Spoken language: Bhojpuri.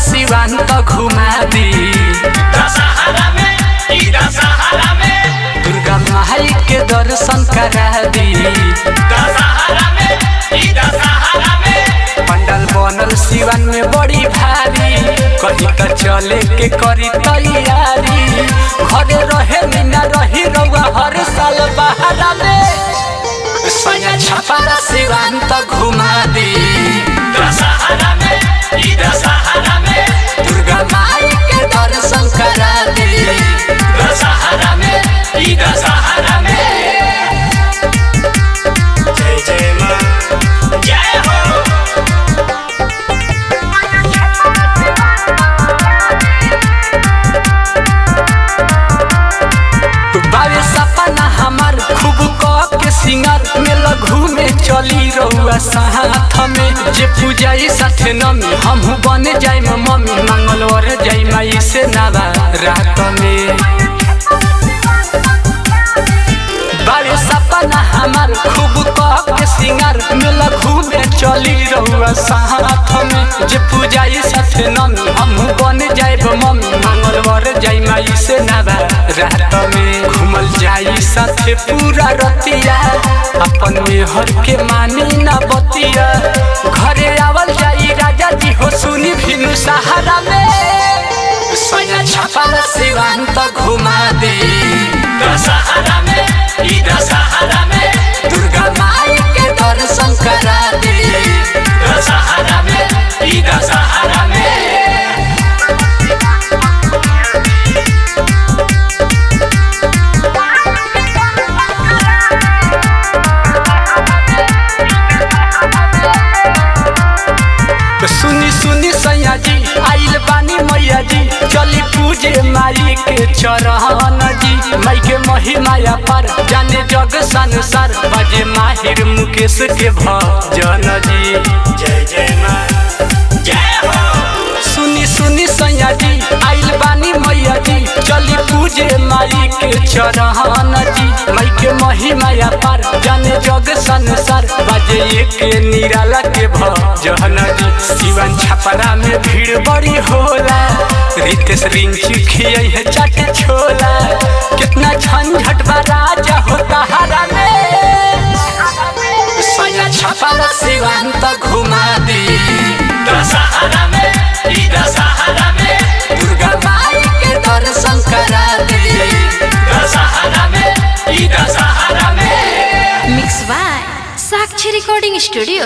सिवान तो घुमा दी दशहरा में दुर्गा माई के दर्शन करा दी दशहरा में पंडाल बनल सिवान में बड़ी भारी कहीं तो चले के करी तैयारी घरे रहे मीना रही रउआ हर साल बहारा में सैया छपारा सिवान तो घुमा दी दशहरा में दुर्गा माई के दर्शन करा दी दशहरा में जय जय माँ जय हो बावे सपना हमार खूब कप के सिंगर में लघु में चली रहुआ साथ में जे पूजाई साथे नमी हमहू बने जाई मम्मी मंगलवार जाई माई से नावा रात में बावे सपना हमार खूब कप के सिंगर में लघु में चली रहुआ साथ में जे पूजाई साथे नमी हमहू बने जाई मम्मी मंगलवार जाई माई से नावा रात में घूमल जाई साथे पूरा रतिया अपन मेहर के मानी ना बतिया घरे आवल जाई राजा जी हो सुनी भिनु सहारा में सैया छपारा सिवान तो घुमा दी दशहरा में दुर्गा माई के दर्शन करा दी दशहरा में सुनी सुनी सैया जी आइल बानी मैया जी चली पूजे माई के चरण जी माई के महिमाया पर जाने जग संसार बजे माहिर मुकेश के भजन जी जय जय माँ जय हो सुनी सुनी सैया जी आइल बानी मैया जी चली पूजे माई के चरण जी माई के महिमाया पर जाने जग संसार बजे एक निराला के भजन जी सिवान छपरा में भीड़ बड़ी होला रितेश रिंची खियाई है चाट छोला कितना झंझट बा राजा होता हरा में सैया छपरा सिवान तो घुमा दी दशहरा में दुर्गा माई के दर्शन करा दी दशहरा में mix by Sakshi recording studio.